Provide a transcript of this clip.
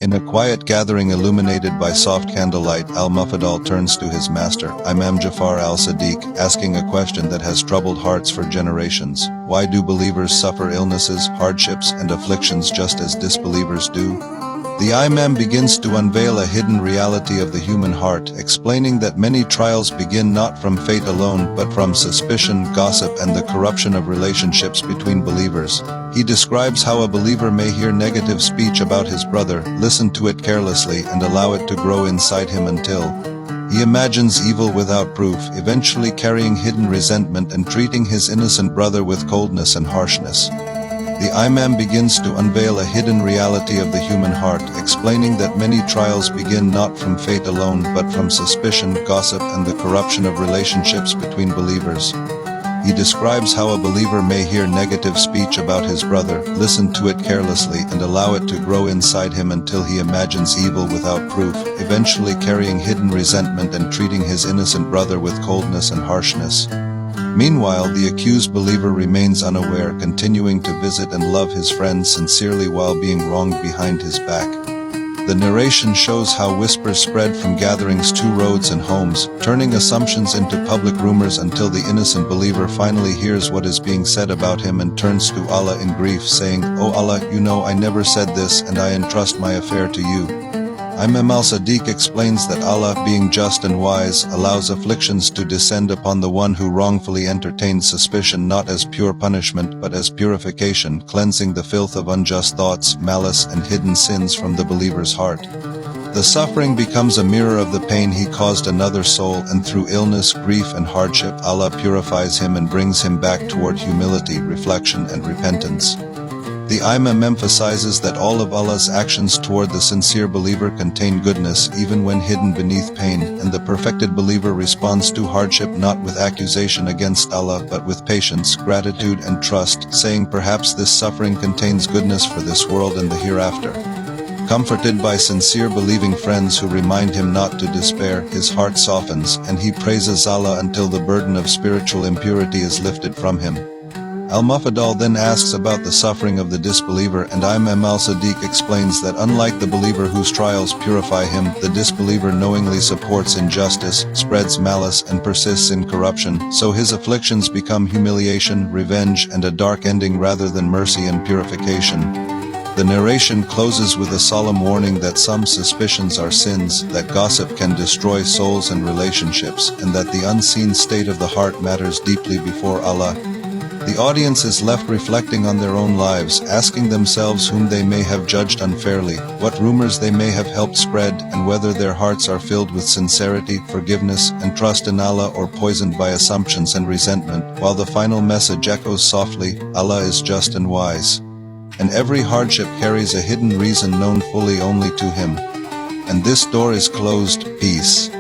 In a quiet gathering illuminated by soft candlelight, Al-Mufaddal turns to his master, Imam Jafar al-Sadiq, asking a question that has troubled hearts for generations. Why do believers suffer illnesses, hardships, and afflictions just as disbelievers do? The Imam begins to unveil a hidden reality of the human heart, explaining that many trials begin not from fate alone but from suspicion, gossip, and the corruption of relationships between believers. He describes how a believer may hear negative speech about his brother, listen to it carelessly, and allow it to grow inside him until he imagines evil without proof, eventually carrying hidden resentment and treating his innocent brother with coldness and harshness. The Imam begins to unveil a hidden reality of the human heart, explaining that many trials begin not from fate alone but from suspicion, gossip, and the corruption of relationships between believers. He describes how a believer may hear negative speech about his brother, listen to it carelessly, and allow it to grow inside him until he imagines evil without proof, eventually carrying hidden resentment and treating his innocent brother with coldness and harshness. Meanwhile, the accused believer remains unaware, continuing to visit and love his friend sincerely while being wronged behind his back. The narration shows how whispers spread from gatherings to roads and homes, turning assumptions into public rumors until the innocent believer finally hears what is being said about him and turns to Allah in grief, saying, "O Allah, you know I never said this and I entrust my affair to you." Imam al-Sadiq explains that Allah, being just and wise, allows afflictions to descend upon the one who wrongfully entertains suspicion not as pure punishment but as purification, cleansing the filth of unjust thoughts, malice, and hidden sins from the believer's heart. The suffering becomes a mirror of the pain he caused another soul, and through illness, grief, and hardship, Allah purifies him and brings him back toward humility, reflection, and repentance. The Imam emphasizes that all of Allah's actions toward the sincere believer contain goodness even when hidden beneath pain, and the perfected believer responds to hardship not with accusation against Allah but with patience, gratitude, and trust, saying perhaps this suffering contains goodness for this world and the hereafter. Comforted by sincere believing friends who remind him not to despair, his heart softens, and he praises Allah until the burden of spiritual impurity is lifted from him. Al-Mufaddal then asks about the suffering of the disbeliever, and Imam al-Sadiq explains that unlike the believer whose trials purify him, the disbeliever knowingly supports injustice, spreads malice, and persists in corruption, so his afflictions become humiliation, revenge, and a dark ending rather than mercy and purification. The narration closes with a solemn warning that some suspicions are sins, that gossip can destroy souls and relationships, and that the unseen state of the heart matters deeply before Allah. The audience is left reflecting on their own lives, asking themselves whom they may have judged unfairly, what rumors they may have helped spread, and whether their hearts are filled with sincerity, forgiveness, and trust in Allah or poisoned by assumptions and resentment, while the final message echoes softly, Allah is just and wise. And every hardship carries a hidden reason known fully only to Him. And this door is closed. Peace.